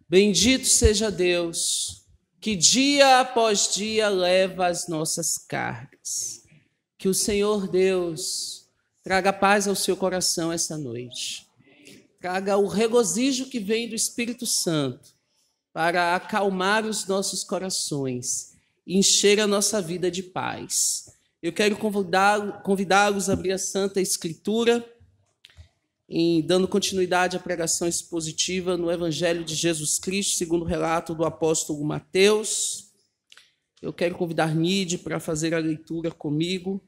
Bendito seja Deus, que dia após dia leva as nossas cargas. Que o Senhor Deus traga paz ao seu coração essa noite. Traga o regozijo que vem do Espírito Santo para acalmar os nossos corações e encher a nossa vida de paz. Eu quero convidá-los a abrir a Santa Escritura, dando continuidade à pregação expositiva no Evangelho de Jesus Cristo, segundo o relato do apóstolo Mateus. Eu quero convidar Nide para fazer a leitura comigo.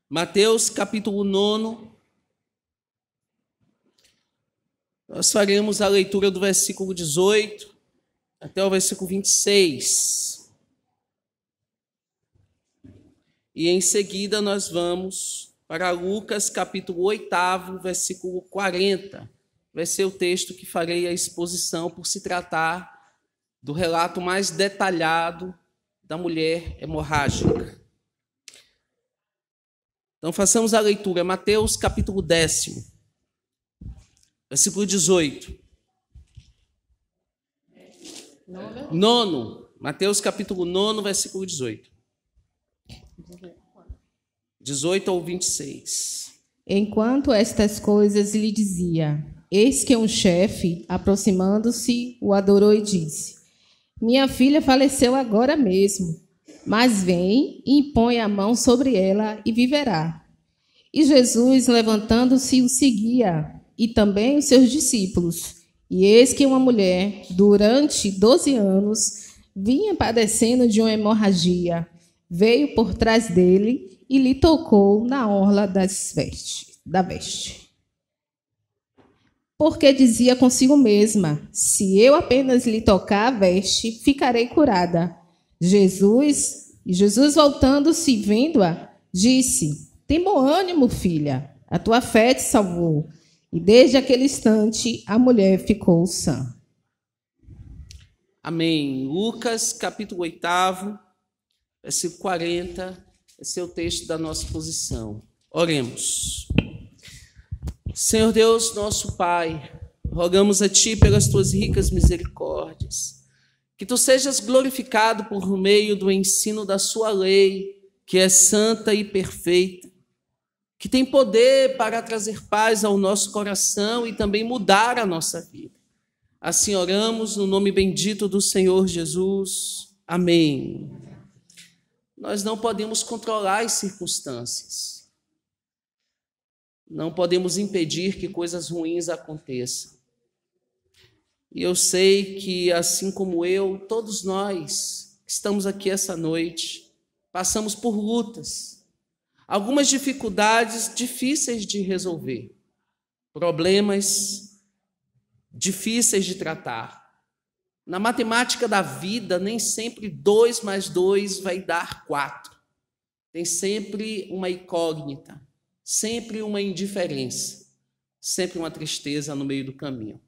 Mateus, capítulo 9. Nós faremos a leitura do versículo 18 até o versículo 26. E em seguida nós vamos para Lucas, capítulo 8, versículo 40. Vai ser o texto que farei a exposição por se tratar do relato mais detalhado da mulher hemorrágica. Então façamos a leitura. Mateus, capítulo 10, versículo 18. Mateus, capítulo 9, versículo 18. 18 ao 26. Enquanto estas coisas lhe dizia, eis que um chefe, aproximando-se, o adorou e disse: Minha filha faleceu agora mesmo, mas vem e impõe a mão sobre ela e viverá. E Jesus, levantando-se, o seguia, e também os seus discípulos. E eis que uma mulher, durante 12 anos, vinha padecendo de uma hemorragia, veio por trás dele e lhe tocou na orla da veste. Porque dizia consigo mesma: se eu apenas lhe tocar a veste, ficarei curada. Jesus, voltando-se e vendo-a, disse: Tem bom ânimo, filha, a tua fé te salvou. E desde aquele instante a mulher ficou sã. Amém. Lucas, capítulo 8, versículo 40, esse é o texto da nossa exposição. Oremos. Senhor Deus, nosso Pai, rogamos a Ti pelas Tuas ricas misericórdias, que Tu sejas glorificado por meio do ensino da Sua lei, que é santa e perfeita, que tem poder para trazer paz ao nosso coração e também mudar a nossa vida. Assim oramos no nome bendito do Senhor Jesus. Amém. Nós não podemos controlar as circunstâncias. Não podemos impedir que coisas ruins aconteçam. E eu sei que, assim como eu, todos nós que estamos aqui essa noite, passamos por lutas, algumas dificuldades difíceis de resolver, problemas difíceis de tratar. Na matemática da vida, nem sempre 2 mais 2 vai dar 4. Tem sempre uma incógnita, sempre uma indiferença, sempre uma tristeza no meio do caminho.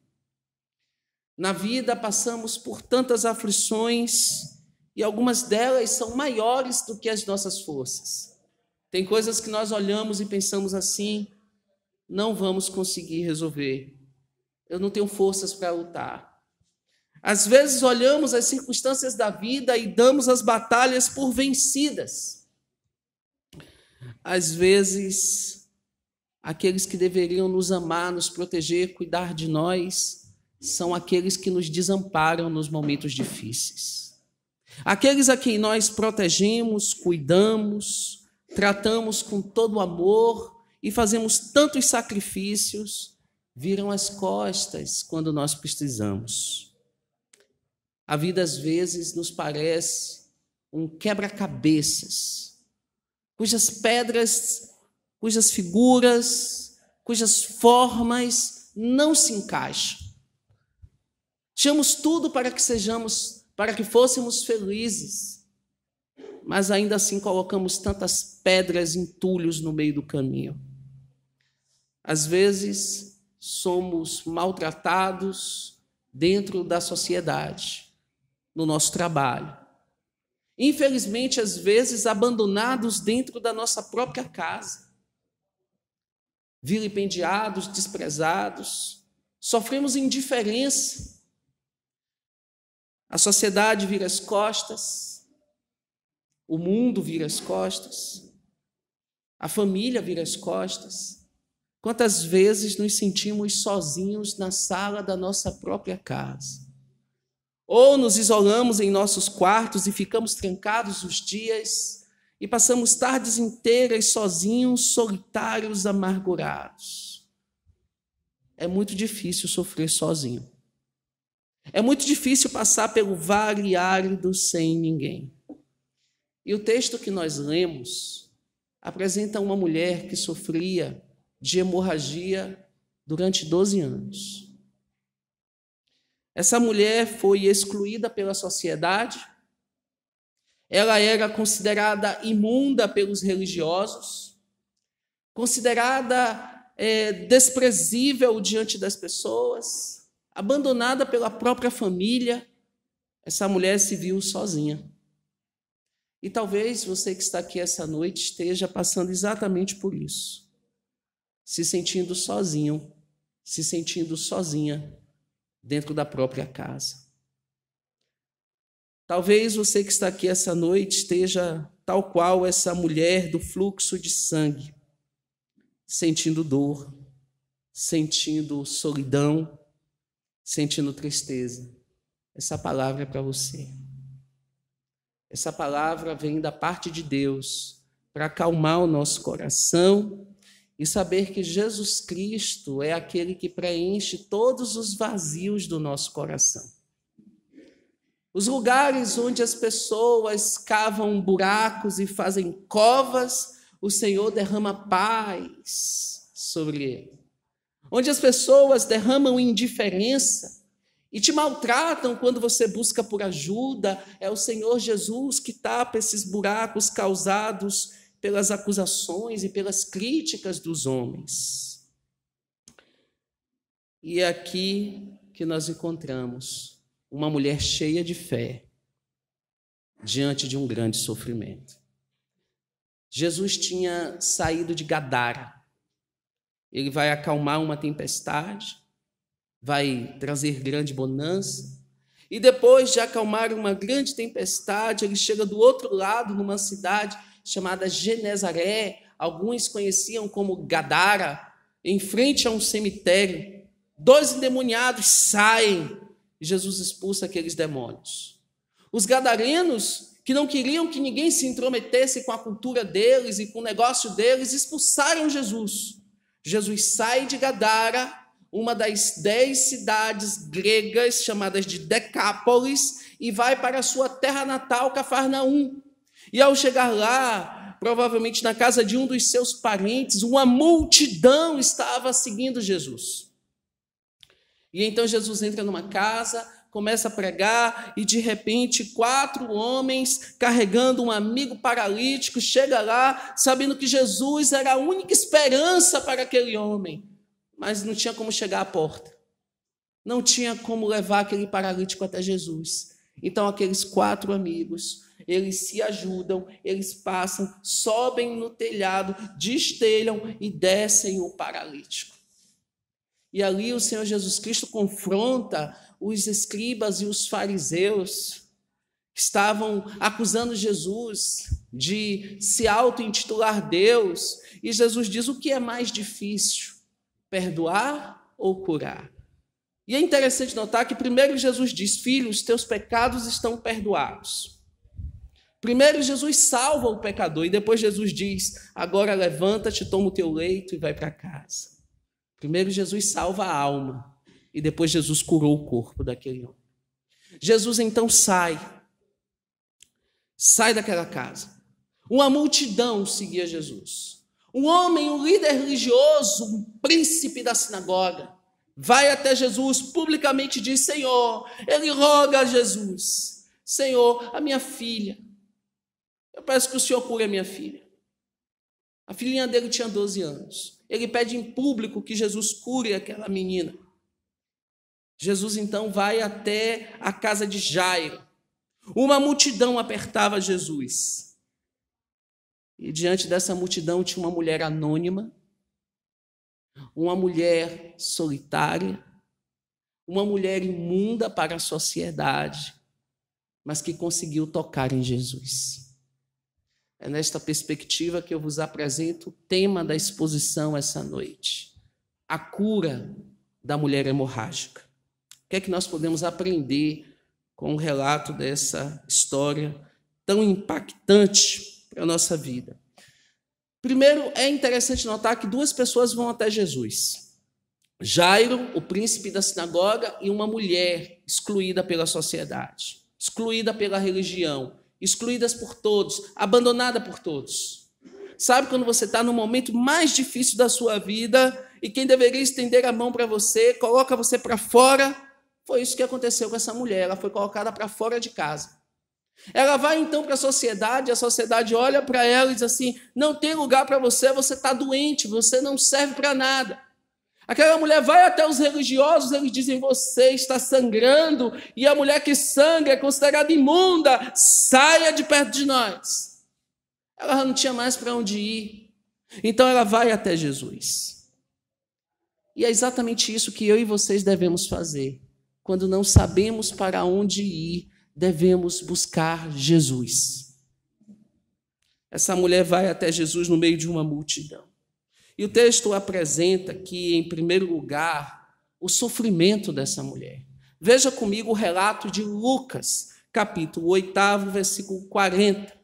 Na vida passamos por tantas aflições e algumas delas são maiores do que as nossas forças. Tem coisas que nós olhamos e pensamos assim: não vamos conseguir resolver. Eu não tenho forças para lutar. Às vezes olhamos as circunstâncias da vida e damos as batalhas por vencidas. Às vezes, aqueles que deveriam nos amar, nos proteger, cuidar de nós, são aqueles que nos desamparam nos momentos difíceis. Aqueles a quem nós protegemos, cuidamos, tratamos com todo amor e fazemos tantos sacrifícios, viram as costas quando nós precisamos. A vida, às vezes, nos parece um quebra-cabeças, cujas pedras, cujas figuras, cujas formas não se encaixam. Tínhamos tudo para que fôssemos felizes, mas ainda assim colocamos tantas pedras, entulhos no meio do caminho. Às vezes, somos maltratados dentro da sociedade, no nosso trabalho. Infelizmente, às vezes, abandonados dentro da nossa própria casa. Vilipendiados, desprezados, sofremos indiferença A sociedade vira as costas, o mundo vira as costas, a família vira as costas. Quantas vezes nos sentimos sozinhos na sala da nossa própria casa? Ou nos isolamos em nossos quartos e ficamos trancados os dias e passamos tardes inteiras sozinhos, solitários, amargurados. É muito difícil sofrer sozinho. É muito difícil passar pelo vale árido sem ninguém. E o texto que nós lemos apresenta uma mulher que sofria de hemorragia durante 12 anos. Essa mulher foi excluída pela sociedade, ela era considerada imunda pelos religiosos, considerada desprezível diante das pessoas, abandonada pela própria família. Essa mulher se viu sozinha. E talvez você que está aqui essa noite esteja passando exatamente por isso, se sentindo sozinho, se sentindo sozinha dentro da própria casa. Talvez você que está aqui essa noite esteja tal qual essa mulher do fluxo de sangue, sentindo dor, sentindo solidão, sentindo tristeza. Essa palavra é para você. Essa palavra vem da parte de Deus para acalmar o nosso coração e saber que Jesus Cristo é aquele que preenche todos os vazios do nosso coração. Os lugares onde as pessoas cavam buracos e fazem covas, o Senhor derrama paz sobre ele. Onde as pessoas derramam indiferença e te maltratam quando você busca por ajuda, é o Senhor Jesus que tapa esses buracos causados pelas acusações e pelas críticas dos homens. E é aqui que nós encontramos uma mulher cheia de fé diante de um grande sofrimento. Jesus tinha saído de Gadara. Ele vai acalmar uma tempestade, vai trazer grande bonança, e depois de acalmar uma grande tempestade, ele chega do outro lado, numa cidade chamada Genezaré, alguns conheciam como Gadara, em frente a um cemitério. 2 endemoniados saem e Jesus expulsa aqueles demônios. Os gadarenos, que não queriam que ninguém se intrometesse com a cultura deles e com o negócio deles, expulsaram Jesus. Jesus sai de Gadara, uma das 10 cidades gregas chamadas de Decápolis, e vai para a sua terra natal, Cafarnaum. E ao chegar lá, provavelmente na casa de um dos seus parentes, uma multidão estava seguindo Jesus. E então Jesus entra numa casa, começa a pregar, e de repente 4 homens carregando um amigo paralítico chega lá, sabendo que Jesus era a única esperança para aquele homem, mas não tinha como chegar à porta, não tinha como levar aquele paralítico até Jesus. Então aqueles 4 amigos, eles se ajudam, eles passam, sobem no telhado, destelham e descem o paralítico. E ali o Senhor Jesus Cristo confronta os escribas e os fariseus que estavam acusando Jesus de se auto-intitular Deus. E Jesus diz: o que é mais difícil, perdoar ou curar? E é interessante notar que primeiro Jesus diz: filho, os teus pecados estão perdoados. Primeiro Jesus salva o pecador e depois Jesus diz: agora levanta-te, toma o teu leito e vai para casa. Primeiro Jesus salva a alma e depois Jesus curou o corpo daquele homem. Jesus então sai daquela casa. Uma multidão seguia Jesus. Um homem, um líder religioso, um príncipe da sinagoga, vai até Jesus, publicamente diz: Senhor, ele roga a Jesus: Senhor, a minha filha, eu peço que o Senhor cure a minha filha. A filhinha dele tinha 12 anos. Ele pede em público que Jesus cure aquela menina. Jesus então vai até a casa de Jairo. Uma multidão apertava Jesus. E diante dessa multidão tinha uma mulher anônima, uma mulher solitária, uma mulher imunda para a sociedade, mas que conseguiu tocar em Jesus. É nesta perspectiva que eu vos apresento o tema da exposição essa noite: a cura da mulher hemorrágica. O que é que nós podemos aprender com o relato dessa história tão impactante para a nossa vida? Primeiro, é interessante notar que duas pessoas vão até Jesus: Jairo, o príncipe da sinagoga, e uma mulher excluída pela sociedade, excluída pela religião, excluída por todos, abandonada por todos. Sabe quando você está no momento mais difícil da sua vida e quem deveria estender a mão para você, coloca você para fora? Foi isso que aconteceu com essa mulher. Ela foi colocada para fora de casa. Ela vai então para a sociedade olha para ela e diz assim: não tem lugar para você, você está doente, você não serve para nada. Aquela mulher vai até os religiosos, eles dizem: você está sangrando, e a mulher que sangra é considerada imunda, saia de perto de nós. Ela não tinha mais para onde ir, então ela vai até Jesus. E é exatamente isso que eu e vocês devemos fazer. Quando não sabemos para onde ir, devemos buscar Jesus. Essa mulher vai até Jesus no meio de uma multidão. E o texto apresenta aqui, em primeiro lugar, o sofrimento dessa mulher. Veja comigo o relato de Lucas, capítulo 8, versículo 40.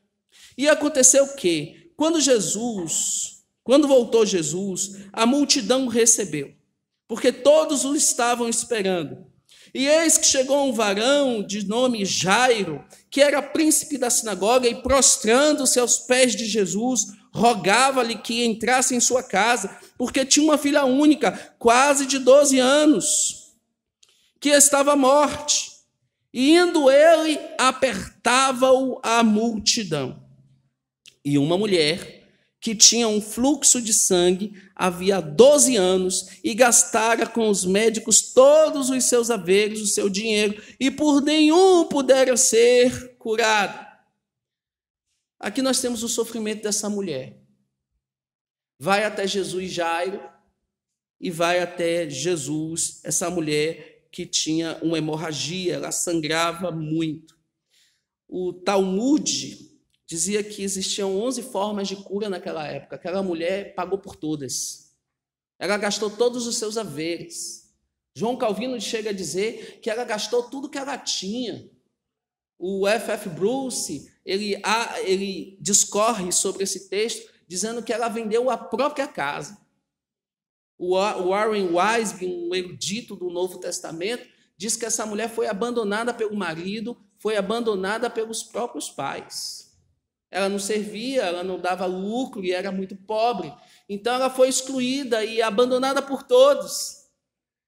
E aconteceu o quê? Quando voltou Jesus, a multidão o recebeu, porque todos o estavam esperando. E eis que chegou um varão de nome Jairo, que era príncipe da sinagoga, e prostrando-se aos pés de Jesus, rogava-lhe que entrasse em sua casa, porque tinha uma filha única, quase de 12 anos, que estava à morte. E indo ele, apertava-o a multidão. E uma mulher que tinha um fluxo de sangue havia 12 anos e gastara com os médicos todos os seus haveres, o seu dinheiro, e por nenhum pudera ser curada. Aqui nós temos o sofrimento dessa mulher. Vai até Jesus Jairo e vai até Jesus, essa mulher que tinha uma hemorragia, ela sangrava muito. O Talmud dizia que existiam 11 formas de cura naquela época. Aquela mulher pagou por todas. Ela gastou todos os seus haveres. João Calvino chega a dizer que ela gastou tudo que ela tinha. O F.F. Bruce, ele discorre sobre esse texto, dizendo que ela vendeu a própria casa. O Warren Wiersbe, um erudito do Novo Testamento, diz que essa mulher foi abandonada pelo marido, foi abandonada pelos próprios pais. Ela não servia, ela não dava lucro e era muito pobre. Então ela foi excluída e abandonada por todos.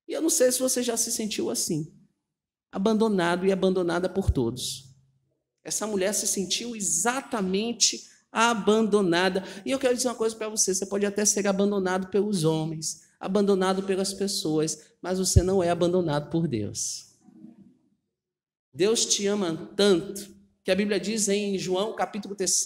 E eu não sei se você já se sentiu assim, abandonado e abandonada por todos. Essa mulher se sentiu exatamente abandonada. E eu quero dizer uma coisa para você: você pode até ser abandonado pelos homens, abandonado pelas pessoas, mas você não é abandonado por Deus. Deus te ama tanto que a Bíblia diz em João, capítulo 3,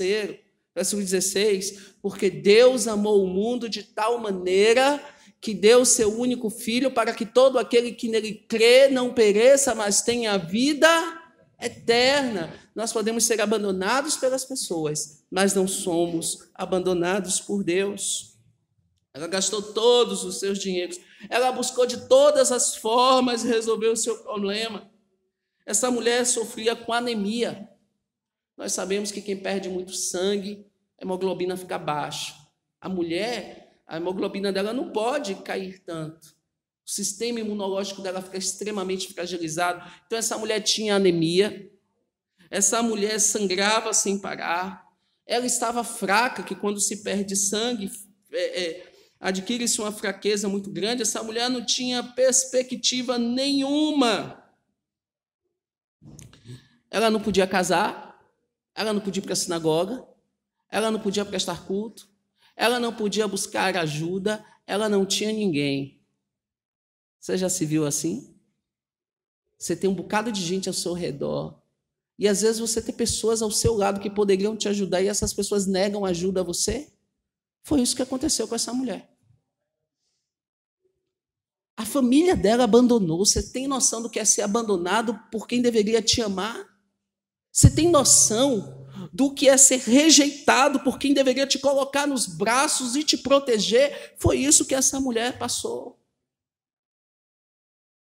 versículo 16, porque Deus amou o mundo de tal maneira que deu o seu único filho para que todo aquele que nele crê não pereça, mas tenha vida eterna. Nós podemos ser abandonados pelas pessoas, mas não somos abandonados por Deus. Ela gastou todos os seus dinheiros, ela buscou de todas as formas resolver o seu problema. Essa mulher sofria com anemia. Nós sabemos que quem perde muito sangue, a hemoglobina fica baixa. A mulher, a hemoglobina dela não pode cair tanto. O sistema imunológico dela fica extremamente fragilizado. Então essa mulher tinha anemia, essa mulher sangrava sem parar, ela estava fraca, que quando se perde sangue, adquire-se uma fraqueza muito grande. Essa mulher não tinha perspectiva nenhuma. Ela não podia casar, ela não podia ir para a sinagoga, ela não podia prestar culto, ela não podia buscar ajuda, ela não tinha ninguém. Você já se viu assim? Você tem um bocado de gente ao seu redor, e às vezes você tem pessoas ao seu lado que poderiam te ajudar, e essas pessoas negam ajuda a você. Foi isso que aconteceu com essa mulher. A família dela abandonou. Você tem noção do que é ser abandonado por quem deveria te amar? Você tem noção do que é ser rejeitado por quem deveria te colocar nos braços e te proteger? Foi isso que essa mulher passou.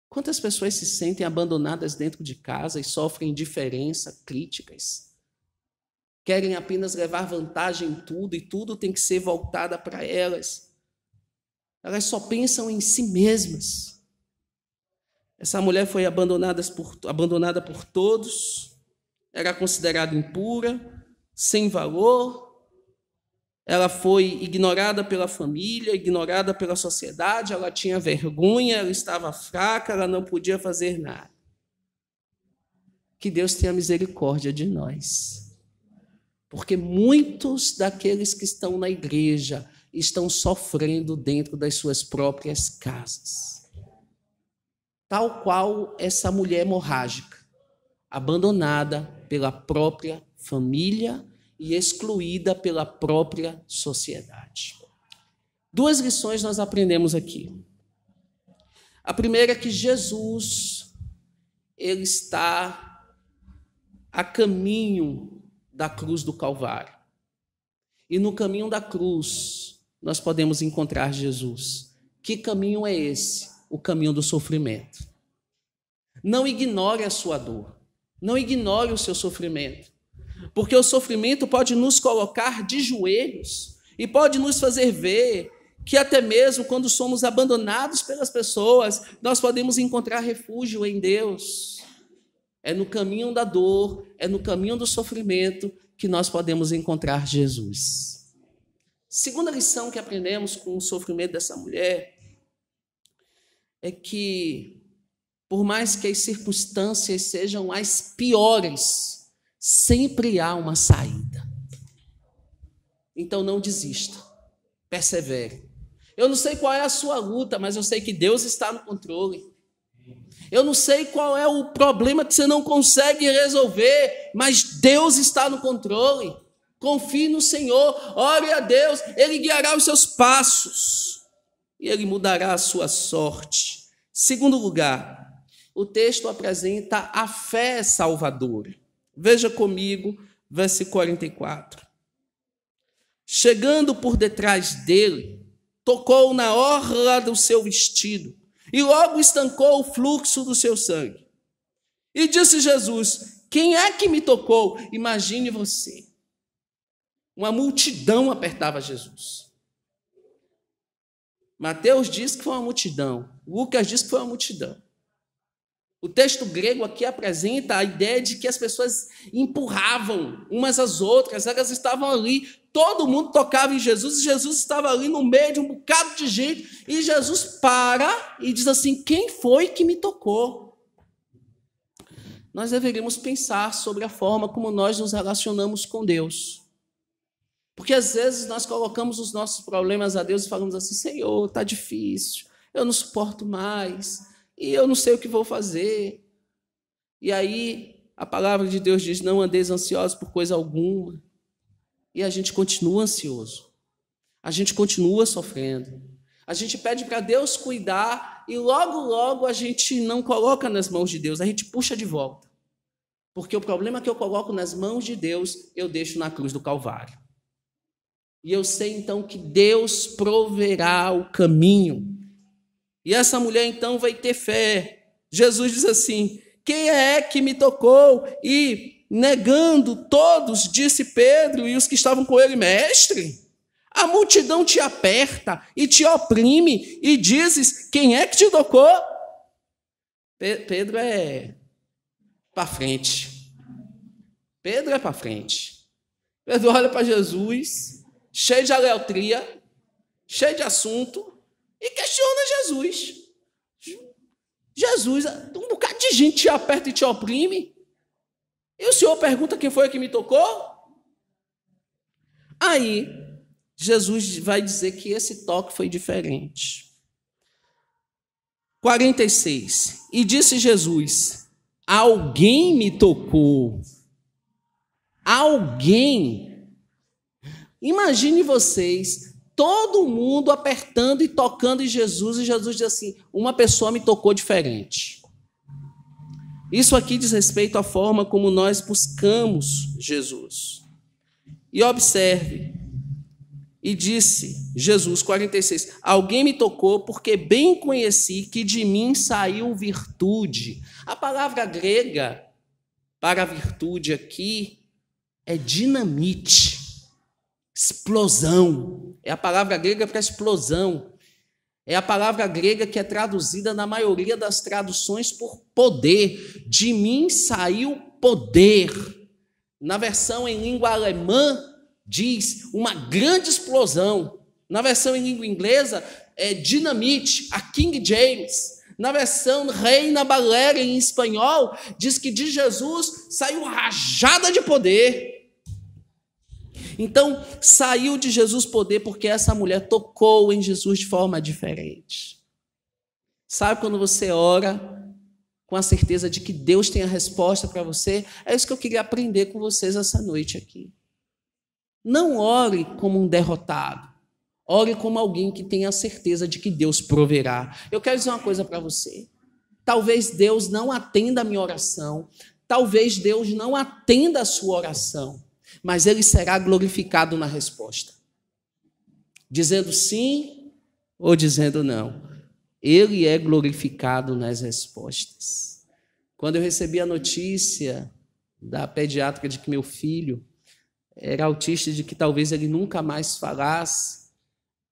Quantas pessoas se sentem abandonadas dentro de casa e sofrem indiferença, críticas? Querem apenas levar vantagem em tudo e tudo tem que ser voltado para elas. Elas só pensam em si mesmas. Essa mulher foi abandonada por todos, era considerada impura, sem valor. Ela foi ignorada pela família, ignorada pela sociedade, ela tinha vergonha, ela estava fraca, ela não podia fazer nada. Que Deus tenha misericórdia de nós. Porque muitos daqueles que estão na igreja estão sofrendo dentro das suas próprias casas. Tal qual essa mulher hemorrágica, abandonada pela própria família e excluída pela própria sociedade. 2 lições nós aprendemos aqui. A primeira é que Jesus, ele está a caminho da cruz do Calvário. E no caminho da cruz, nós podemos encontrar Jesus. Que caminho é esse? O caminho do sofrimento. Não ignore a sua dor. Não ignore o seu sofrimento. Porque o sofrimento pode nos colocar de joelhos e pode nos fazer ver que até mesmo quando somos abandonados pelas pessoas, nós podemos encontrar refúgio em Deus. É no caminho da dor, é no caminho do sofrimento que nós podemos encontrar Jesus. Segunda lição que aprendemos com o sofrimento dessa mulher é que, por mais que as circunstâncias sejam as piores, sempre há uma saída. Então não desista, persevere. Eu não sei qual é a sua luta, mas eu sei que Deus está no controle. Eu não sei qual é o problema que você não consegue resolver, mas Deus está no controle. Confie no Senhor, ore a Deus, Ele guiará os seus passos e Ele mudará a sua sorte. Segundo lugar, o texto apresenta a fé salvadora. Veja comigo, versículo 44. Chegando por detrás dele, tocou na orla do seu vestido e logo estancou o fluxo do seu sangue. E disse Jesus: quem é que me tocou? Imagine você. Uma multidão apertava Jesus. Mateus diz que foi uma multidão. Lucas diz que foi uma multidão. O texto grego aqui apresenta a ideia de que as pessoas empurravam umas às outras, elas estavam ali, todo mundo tocava em Jesus, e Jesus estava ali no meio de um bocado de gente, e Jesus para e diz assim: quem foi que me tocou? Nós deveríamos pensar sobre a forma como nós nos relacionamos com Deus. Porque às vezes nós colocamos os nossos problemas a Deus e falamos assim: Senhor, está difícil, eu não suporto mais, e eu não sei o que vou fazer. E aí a palavra de Deus diz: não andeis ansiosos por coisa alguma. E a gente continua ansioso, a gente continua sofrendo, a gente pede para Deus cuidar e logo a gente não coloca nas mãos de Deus, a gente puxa de volta. Porque o problema que eu coloco nas mãos de Deus, eu deixo na cruz do Calvário. E eu sei então que Deus proverá o caminho. E essa mulher então vai ter fé. Jesus diz assim: quem é que me tocou? E negando todos, disse Pedro e os que estavam com ele: mestre, a multidão te aperta e te oprime e dizes: quem é que te tocou? Pedro é para frente. Pedro é para frente. Pedro olha para Jesus, cheio de aletria, cheio de assunto, e questiona Jesus. Jesus, um bocado de gente te aperta e te oprime, e o Senhor pergunta quem foi que me tocou? Aí, Jesus vai dizer que esse toque foi diferente. 46. E disse Jesus: alguém me tocou. Alguém. Imagine vocês, todo mundo apertando e tocando em Jesus, e Jesus diz assim: uma pessoa me tocou diferente. Isso aqui diz respeito à forma como nós buscamos Jesus. E observe, e disse Jesus, 46, alguém me tocou porque bem conheci que de mim saiu virtude. A palavra grega para virtude aqui é dinamite, explosão. É a palavra grega para explosão. É a palavra grega que é traduzida na maioria das traduções por poder. De mim saiu poder. Na versão em língua alemã, diz uma grande explosão. Na versão em língua inglesa, é dinamite, a King James. Na versão Reina Valera em espanhol, diz que de Jesus saiu rajada de poder. Então, saiu de Jesus poder porque essa mulher tocou em Jesus de forma diferente. Sabe quando você ora com a certeza de que Deus tem a resposta para você? É isso que eu queria aprender com vocês essa noite aqui. Não ore como um derrotado. Ore como alguém que tem a certeza de que Deus proverá. Eu quero dizer uma coisa para você. Talvez Deus não atenda a minha oração. Talvez Deus não atenda a sua oração. Mas Ele será glorificado na resposta. Dizendo sim ou dizendo não. Ele é glorificado nas respostas. Quando eu recebi a notícia da pediatra de que meu filho era autista, de que talvez ele nunca mais falasse,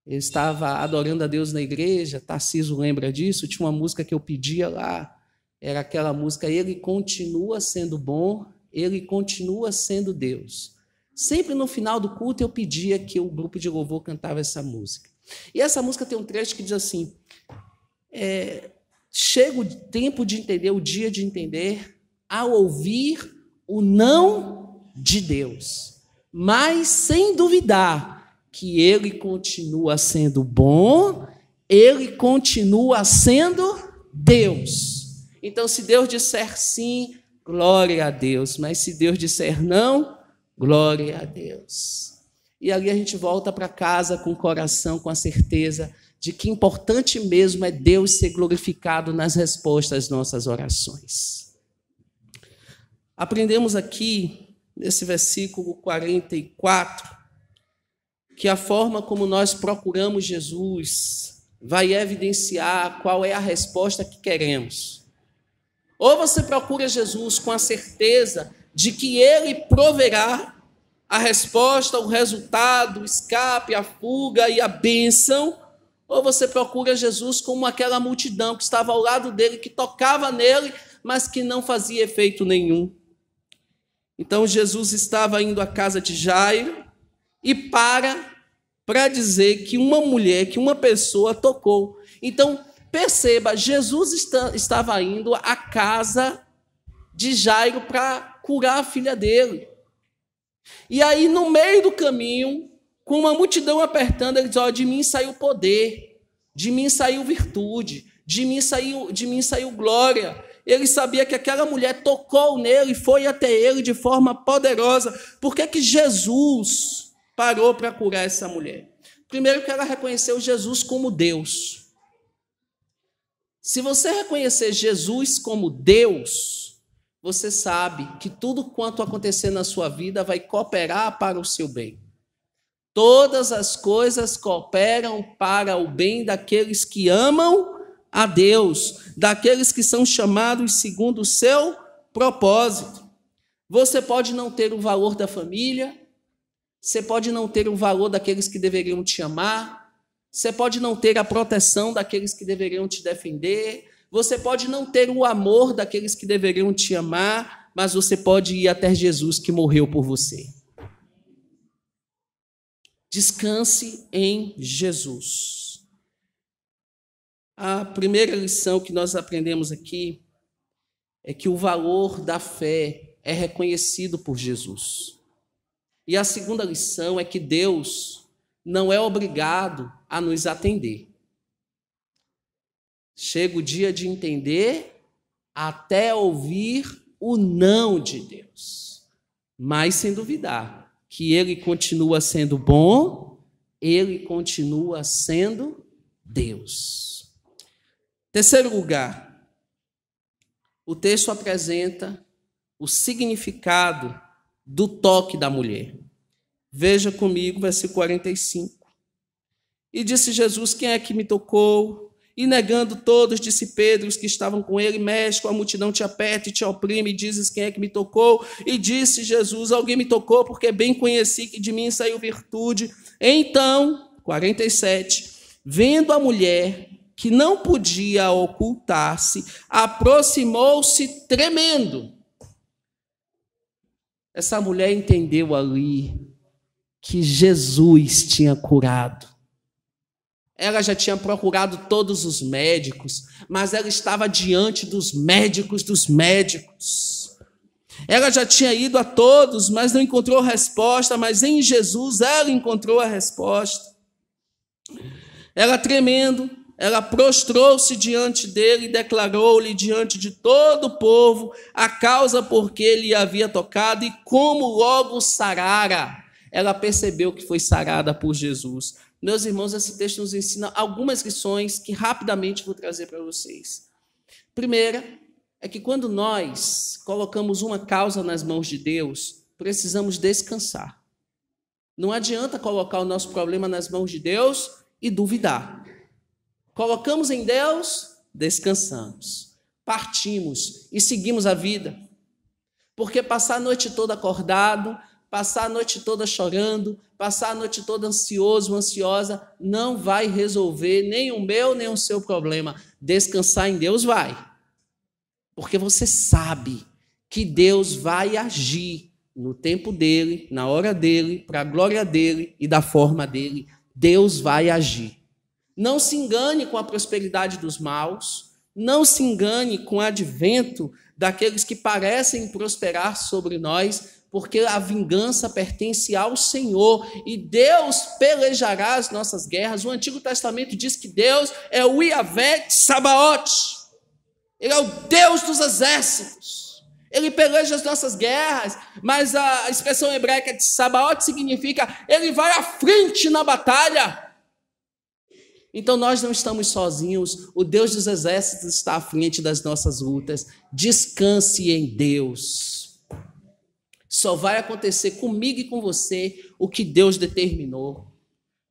eu estava adorando a Deus na igreja, Tarcísio lembra disso, tinha uma música que eu pedia lá, era aquela música, Ele continua sendo bom, Ele continua sendo Deus. Sempre no final do culto eu pedia que o grupo de louvor cantava essa música. E essa música tem um trecho que diz assim, chega o tempo de entender, o dia de entender, ao ouvir o não de Deus, mas sem duvidar que Ele continua sendo bom, Ele continua sendo Deus. Então, se Deus disser sim, glória a Deus, mas se Deus disser não, glória a Deus. E ali a gente volta para casa com o coração, com a certeza de que importante mesmo é Deus ser glorificado nas respostas às nossas orações. Aprendemos aqui, nesse versículo 44, que a forma como nós procuramos Jesus vai evidenciar qual é a resposta que queremos. Ou você procura Jesus com a certeza de que Ele proverá a resposta, o resultado, o escape, a fuga e a bênção, ou você procura Jesus como aquela multidão que estava ao lado dele, que tocava nele, mas que não fazia efeito nenhum. Então Jesus estava indo à casa de Jairo e para dizer que uma mulher, que uma pessoa tocou. Então, perceba, Jesus estava indo à casa de Jairo para curar a filha dele. E aí, no meio do caminho, com uma multidão apertando, ele diz, de mim saiu poder, de mim saiu virtude, de mim saiu glória. Ele sabia que aquela mulher tocou nele, foi até ele de forma poderosa. Por que Jesus parou para curar essa mulher? Primeiro que ela reconheceu Jesus como Deus. Se você reconhecer Jesus como Deus, você sabe que tudo quanto acontecer na sua vida vai cooperar para o seu bem. Todas as coisas cooperam para o bem daqueles que amam a Deus, daqueles que são chamados segundo o seu propósito. Você pode não ter o valor da família, você pode não ter o valor daqueles que deveriam te amar, você pode não ter a proteção daqueles que deveriam te defender, você pode não ter o amor daqueles que deveriam te amar, mas você pode ir até Jesus que morreu por você. Descanse em Jesus. A primeira lição que nós aprendemos aqui é que o valor da fé é reconhecido por Jesus. E a segunda lição é que Deus não é obrigado a nos atender. Chega o dia de entender até ouvir o não de Deus, mas sem duvidar que Ele continua sendo bom, Ele continua sendo Deus. Terceiro lugar, o texto apresenta o significado do toque da mulher. Veja comigo, versículo 45. E disse Jesus: quem é que me tocou? E negando todos, disse Pedro, os que estavam com ele: mestre, a multidão te aperta e te oprime, e dizes: quem é que me tocou? E disse Jesus: alguém me tocou, porque bem conheci que de mim saiu virtude. Então, 47, vendo a mulher que não podia ocultar-se, aproximou-se tremendo. Essa mulher entendeu ali que Jesus tinha curado. Ela já tinha procurado todos os médicos, mas ela estava diante dos médicos dos médicos. Ela já tinha ido a todos, mas não encontrou resposta, mas em Jesus ela encontrou a resposta. Ela, tremendo, ela prostrou-se diante dele e declarou-lhe diante de todo o povo a causa por que ele havia tocado e como logo sarara. Ela percebeu que foi sarada por Jesus. Meus irmãos, esse texto nos ensina algumas lições que rapidamente vou trazer para vocês. Primeira é que quando nós colocamos uma causa nas mãos de Deus, precisamos descansar. Não adianta colocar o nosso problema nas mãos de Deus e duvidar. Colocamos em Deus, descansamos, partimos e seguimos a vida. Porque passar a noite toda acordado, passar a noite toda chorando, passar a noite toda ansioso, ansiosa, não vai resolver nem o meu, nem o seu problema. Descansar em Deus vai. Porque você sabe que Deus vai agir no tempo dele, na hora dele, para a glória dele e da forma dele. Deus vai agir. Não se engane com a prosperidade dos maus, não se engane com o advento daqueles que parecem prosperar sobre nós, porque a vingança pertence ao Senhor e Deus pelejará as nossas guerras. O Antigo Testamento diz que Deus é o Iavé Sabaoth. Ele é o Deus dos exércitos. Ele peleja as nossas guerras, mas a expressão hebraica de Sabaoth significa ele vai à frente na batalha. Então nós não estamos sozinhos, o Deus dos exércitos está à frente das nossas lutas. Descanse em Deus. Só vai acontecer comigo e com você o que Deus determinou.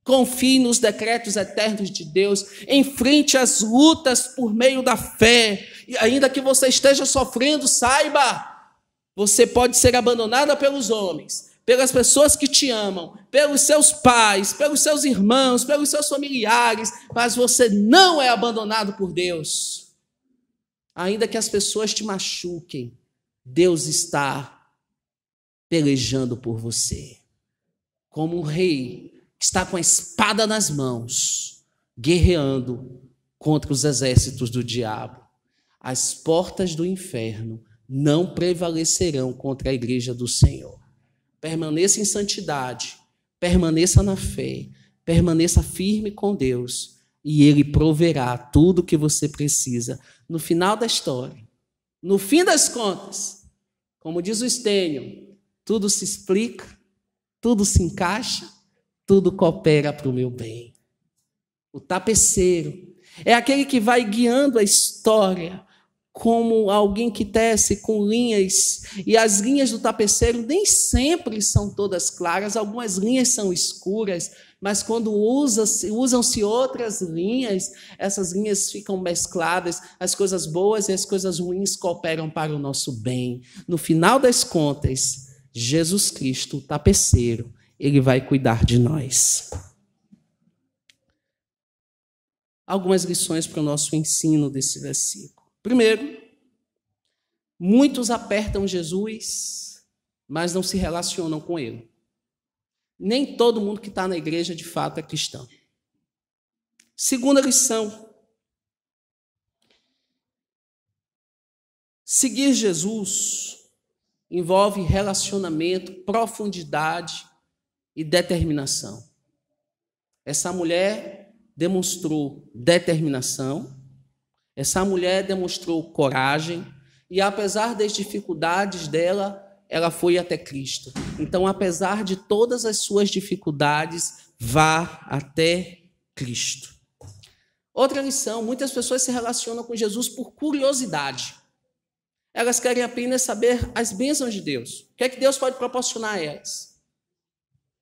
Confie nos decretos eternos de Deus, enfrente as lutas por meio da fé. E ainda que você esteja sofrendo, saiba, você pode ser abandonada pelos homens, pelas pessoas que te amam, pelos seus pais, pelos seus irmãos, pelos seus familiares, mas você não é abandonado por Deus. Ainda que as pessoas te machuquem, Deus está pelejando por você. Como um rei que está com a espada nas mãos, guerreando contra os exércitos do diabo. As portas do inferno não prevalecerão contra a igreja do Senhor. Permaneça em santidade, permaneça na fé, permaneça firme com Deus e Ele proverá tudo o que você precisa. No final da história, no fim das contas, como diz o Stênio, tudo se explica, tudo se encaixa, tudo coopera para o meu bem. O tapeceiro é aquele que vai guiando a história como alguém que tece com linhas, e as linhas do tapeceiro nem sempre são todas claras, algumas linhas são escuras, mas quando usam-se outras linhas, essas linhas ficam mescladas, as coisas boas e as coisas ruins cooperam para o nosso bem. No final das contas, Jesus Cristo, o tapeceiro, Ele vai cuidar de nós. Algumas lições para o nosso ensino desse versículo. Primeiro, muitos apertam Jesus, mas não se relacionam com Ele. Nem todo mundo que está na igreja, de fato, é cristão. Segunda lição. Seguir Jesus envolve relacionamento, profundidade e determinação. Essa mulher demonstrou determinação, essa mulher demonstrou coragem, e apesar das dificuldades dela, ela foi até Cristo. Então, apesar de todas as suas dificuldades, vá até Cristo. Outra lição, muitas pessoas se relacionam com Jesus por curiosidade. Elas querem apenas saber as bênçãos de Deus. O que é que Deus pode proporcionar a elas?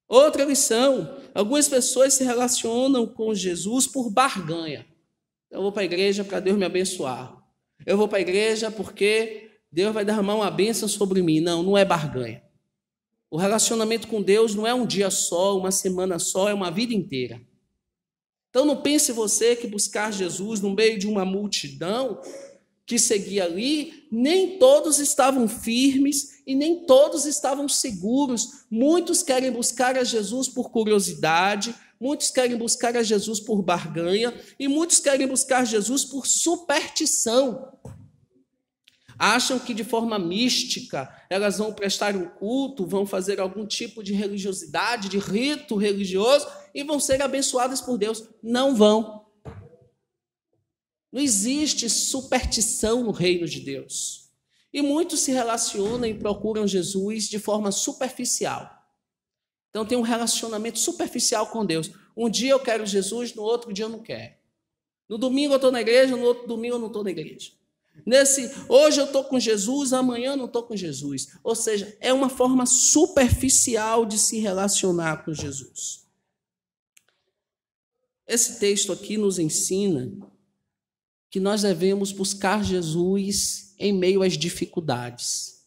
Outra lição: algumas pessoas se relacionam com Jesus por barganha. Eu vou para a igreja para Deus me abençoar. Eu vou para a igreja porque Deus vai derramar uma bênção sobre mim. Não, não é barganha. O relacionamento com Deus não é um dia só, uma semana só, é uma vida inteira. Então não pense você que buscar Jesus no meio de uma multidão que seguia ali, nem todos estavam firmes e nem todos estavam seguros. Muitos querem buscar a Jesus por curiosidade, muitos querem buscar a Jesus por barganha e muitos querem buscar Jesus por superstição. Acham que de forma mística elas vão prestar um culto, vão fazer algum tipo de religiosidade, de rito religioso e vão ser abençoadas por Deus. Não vão. Não existe superstição no reino de Deus. E muitos se relacionam e procuram Jesus de forma superficial. Então tem um relacionamento superficial com Deus. Um dia eu quero Jesus, no outro dia eu não quero. No domingo eu estou na igreja, no outro domingo eu não estou na igreja. Hoje eu estou com Jesus, amanhã eu não estou com Jesus. Ou seja, é uma forma superficial de se relacionar com Jesus. Esse texto aqui nos ensina que nós devemos buscar Jesus em meio às dificuldades.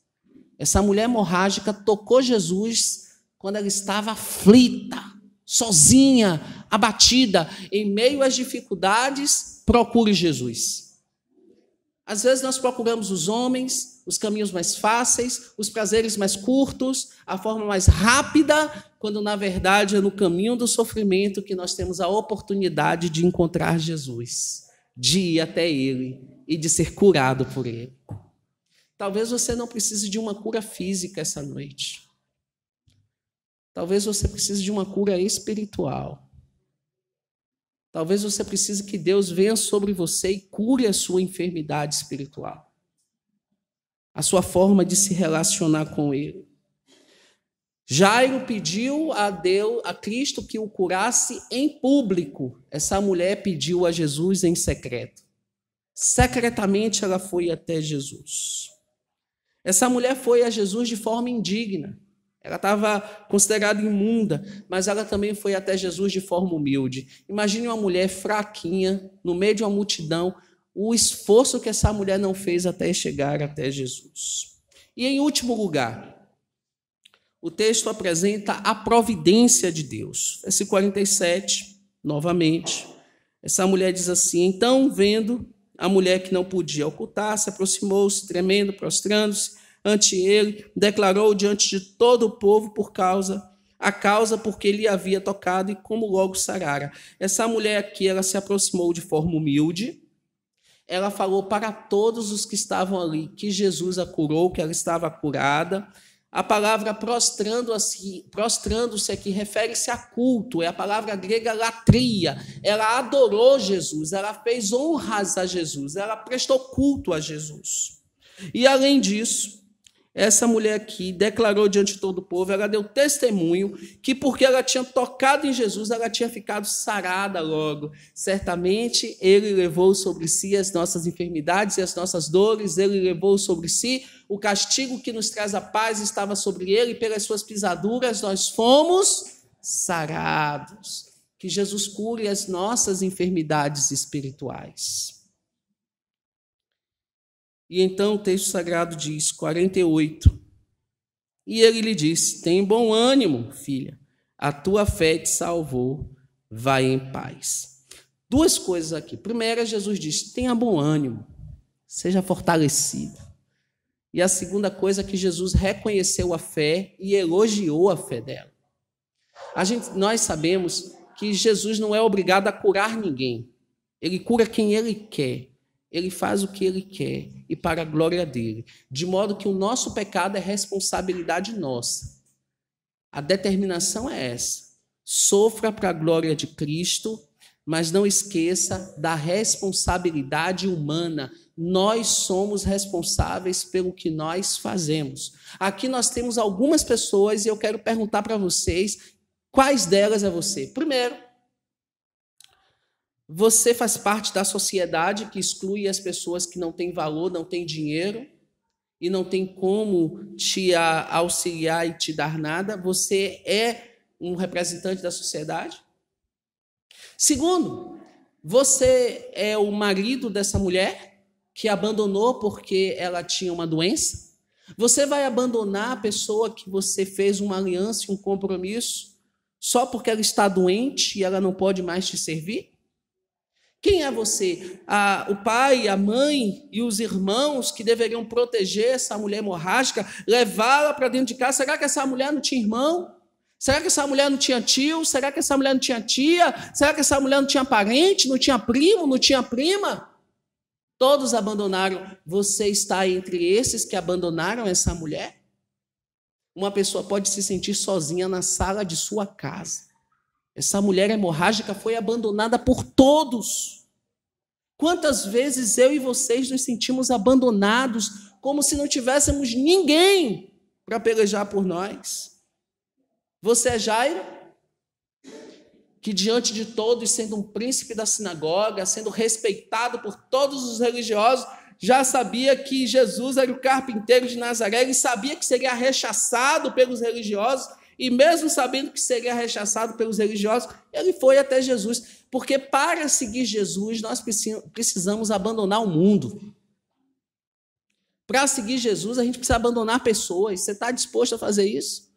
Essa mulher hemorrágica tocou Jesus quando ela estava aflita, sozinha, abatida. Em meio às dificuldades, procure Jesus. Às vezes nós procuramos os homens, os caminhos mais fáceis, os prazeres mais curtos, a forma mais rápida, quando na verdade é no caminho do sofrimento que nós temos a oportunidade de encontrar Jesus, de ir até Ele e de ser curado por Ele. Talvez você não precise de uma cura física essa noite. Talvez você precise de uma cura espiritual. Talvez você precise que Deus venha sobre você e cure a sua enfermidade espiritual. A sua forma de se relacionar com Ele. Jairo pediu a Cristo que o curasse em público. Essa mulher pediu a Jesus em secreto. Secretamente ela foi até Jesus. Essa mulher foi a Jesus de forma indigna. Ela estava considerada imunda, mas ela também foi até Jesus de forma humilde. Imagine uma mulher fraquinha, no meio de uma multidão, o esforço que essa mulher não fez até chegar até Jesus. E em último lugar, o texto apresenta a providência de Deus. Versículo 47, novamente. Essa mulher diz assim: então, vendo a mulher que não podia ocultar, se aproximou-se, tremendo, prostrando-se ante ele, declarou diante de todo o povo a causa porque lhe havia tocado e como logo sarara. Essa mulher aqui, ela se aproximou de forma humilde. Ela falou para todos os que estavam ali que Jesus a curou, que ela estava curada. A palavra prostrando-se aqui refere-se a culto, é a palavra grega latria. Ela adorou Jesus, ela fez honras a Jesus, ela prestou culto a Jesus. E além disso, essa mulher aqui declarou diante de todo o povo, ela deu testemunho que porque ela tinha tocado em Jesus, ela tinha ficado sarada logo. Certamente ele levou sobre si as nossas enfermidades e as nossas dores, ele levou sobre si o castigo que nos traz a paz, estava sobre ele, e pelas suas pisaduras nós fomos sarados. Que Jesus cure as nossas enfermidades espirituais. E então o texto sagrado diz, 48, e ele lhe disse: tem bom ânimo, filha, a tua fé te salvou, vai em paz. Duas coisas aqui. Primeira, Jesus disse: tenha bom ânimo, seja fortalecido. E a segunda coisa é que Jesus reconheceu a fé e elogiou a fé dela. Nós sabemos que Jesus não é obrigado a curar ninguém. Ele cura quem ele quer. Ele faz o que ele quer e para a glória dele. De modo que o nosso pecado é responsabilidade nossa. A determinação é essa. Sofra para a glória de Cristo, mas não esqueça da responsabilidade humana. Nós somos responsáveis pelo que nós fazemos. Aqui nós temos algumas pessoas e eu quero perguntar para vocês quais delas é você. Primeiro, você faz parte da sociedade que exclui as pessoas que não têm valor, não têm dinheiro. e não tem como te auxiliar e te dar nada, você é um representante da sociedade? Segundo, você é o marido dessa mulher que abandonou porque ela tinha uma doença? Você vai abandonar a pessoa que você fez uma aliança e um compromisso só porque ela está doente e ela não pode mais te servir? Quem é você? O pai, a mãe e os irmãos que deveriam proteger essa mulher hemorrágica, levá-la para dentro de casa. Será que essa mulher não tinha irmão? Será que essa mulher não tinha tio? Será que essa mulher não tinha tia? Será que essa mulher não tinha parente? Não tinha primo? Não tinha prima? Todos abandonaram. Você está entre esses que abandonaram essa mulher? Uma pessoa pode se sentir sozinha na sala de sua casa. Essa mulher hemorrágica foi abandonada por todos. Quantas vezes eu e vocês nos sentimos abandonados, como se não tivéssemos ninguém para pelejar por nós? Você é Jairo, que diante de todos, sendo um príncipe da sinagoga, sendo respeitado por todos os religiosos, já sabia que Jesus era o carpinteiro de Nazaré, e sabia que seria rechaçado pelos religiosos, e mesmo sabendo que seria rechaçado pelos religiosos, ele foi até Jesus, porque para seguir Jesus, nós precisamos abandonar o mundo. Para seguir Jesus, a gente precisa abandonar pessoas. Você está disposto a fazer isso?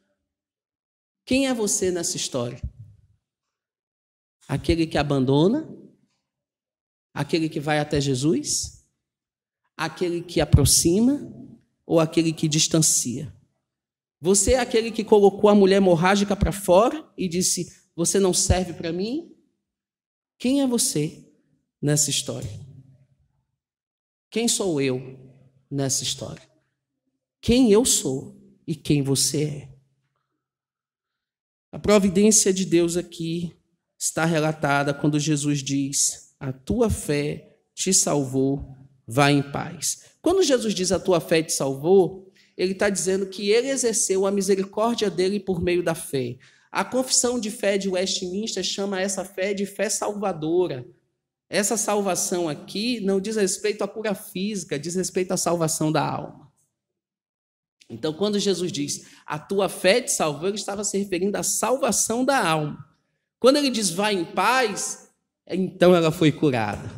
Quem é você nessa história? Aquele que abandona? Aquele que vai até Jesus? Aquele que aproxima? Ou aquele que distancia? Você é aquele que colocou a mulher hemorrágica para fora e disse, você não serve para mim? Quem é você nessa história? Quem sou eu nessa história? Quem eu sou e quem você é? A providência de Deus aqui está relatada quando Jesus diz, a tua fé te salvou, vá em paz. Quando Jesus diz a tua fé te salvou, ele está dizendo que ele exerceu a misericórdia dele por meio da fé. A confissão de fé de Westminster chama essa fé de fé salvadora. Essa salvação aqui não diz respeito à cura física, diz respeito à salvação da alma. Então, quando Jesus diz, a tua fé te salvou, ele estava se referindo à salvação da alma. Quando ele diz, vai em paz, então ela foi curada.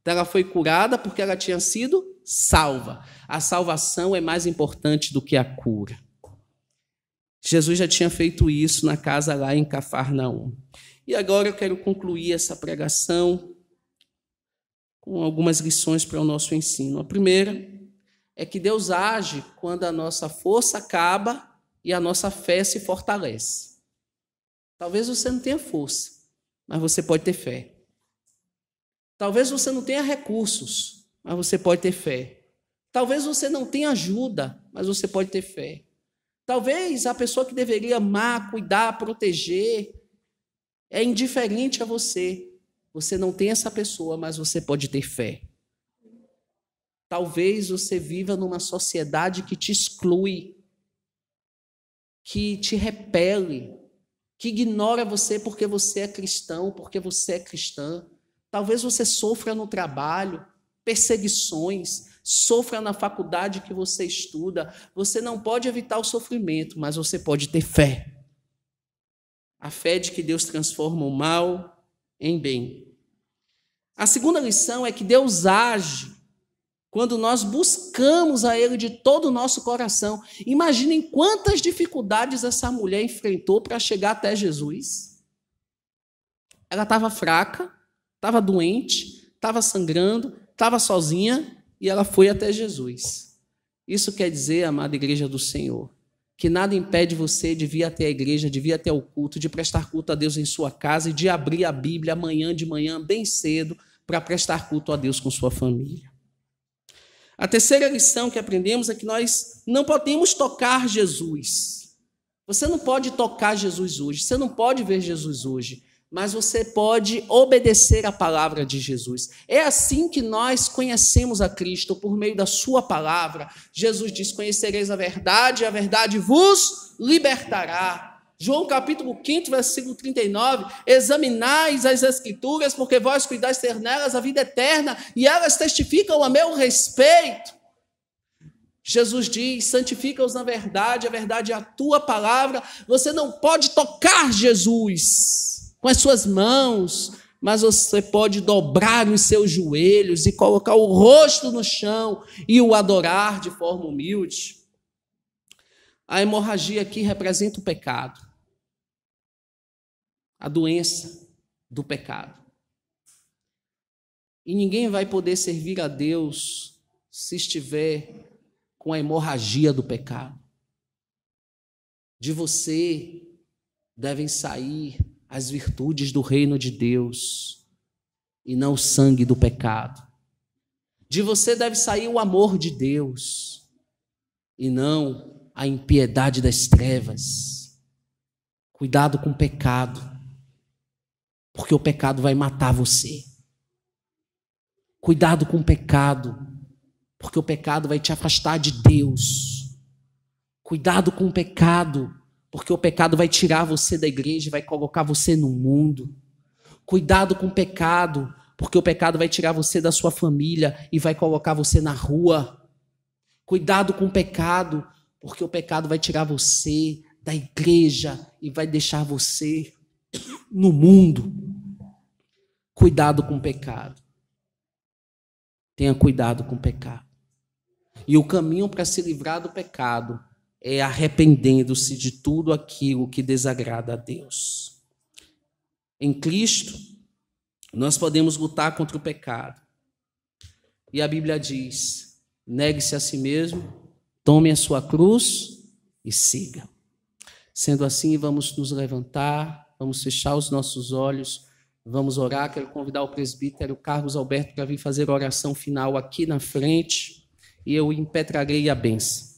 Então, ela foi curada porque ela tinha sido salva. A salvação é mais importante do que a cura. Jesus já tinha feito isso na casa lá em Cafarnaum. E agora eu quero concluir essa pregação com algumas lições para o nosso ensino. A primeira é que Deus age quando a nossa força acaba e a nossa fé se fortalece. Talvez você não tenha força, mas você pode ter fé. Talvez você não tenha recursos, mas você pode ter fé. Talvez você não tenha ajuda, mas você pode ter fé. Talvez a pessoa que deveria amar, cuidar, proteger, é indiferente a você. Você não tem essa pessoa, mas você pode ter fé. Talvez você viva numa sociedade que te exclui, que te repele, que ignora você porque você é cristão, porque você é cristã. Talvez você sofra no trabalho, perseguições, sofra na faculdade que você estuda. Você não pode evitar o sofrimento, mas você pode ter fé. A fé de que Deus transforma o mal em bem. A segunda lição é que Deus age quando nós buscamos a Ele de todo o nosso coração. Imaginem quantas dificuldades essa mulher enfrentou para chegar até Jesus. Ela estava fraca, estava doente, estava sangrando, estava sozinha e ela foi até Jesus. Isso quer dizer, amada igreja do Senhor, que nada impede você de vir até a igreja, de vir até o culto, de prestar culto a Deus em sua casa e de abrir a Bíblia amanhã de manhã, bem cedo, para prestar culto a Deus com sua família. A terceira lição que aprendemos é que nós não podemos tocar Jesus. Você não pode tocar Jesus hoje, você não pode ver Jesus hoje, mas você pode obedecer a palavra de Jesus. É assim que nós conhecemos a Cristo, por meio da sua palavra. Jesus diz, conhecereis a verdade vos libertará. João capítulo 5, versículo 39, examinais as Escrituras, porque vós cuidais ter nelas a vida eterna, e elas testificam a meu respeito. Jesus diz, santifica-os na verdade, a verdade é a tua palavra. Você não pode tocar Jesus com as suas mãos, mas você pode dobrar os seus joelhos e colocar o rosto no chão e o adorar de forma humilde. A hemorragia aqui representa o pecado, a doença do pecado. E ninguém vai poder servir a Deus se estiver com a hemorragia do pecado. De você devem sair as virtudes do reino de Deus e não o sangue do pecado. De você deve sair o amor de Deus e não a impiedade das trevas. Cuidado com o pecado, porque o pecado vai matar você. Cuidado com o pecado, porque o pecado vai te afastar de Deus. Cuidado com o pecado, porque o pecado vai tirar você da igreja e vai colocar você no mundo. Cuidado com o pecado, porque o pecado vai tirar você da sua família e vai colocar você na rua. Cuidado com o pecado, porque o pecado vai tirar você da igreja e vai deixar você no mundo. Cuidado com o pecado. Tenha cuidado com o pecado. E o caminho para se livrar do pecado é arrependendo-se de tudo aquilo que desagrada a Deus. Em Cristo, nós podemos lutar contra o pecado. E a Bíblia diz, negue-se a si mesmo, tome a sua cruz e siga. Sendo assim, vamos nos levantar, vamos fechar os nossos olhos, vamos orar. Quero convidar o presbítero Carlos Alberto para vir fazer a oração final aqui na frente e eu impetrarei a bênção.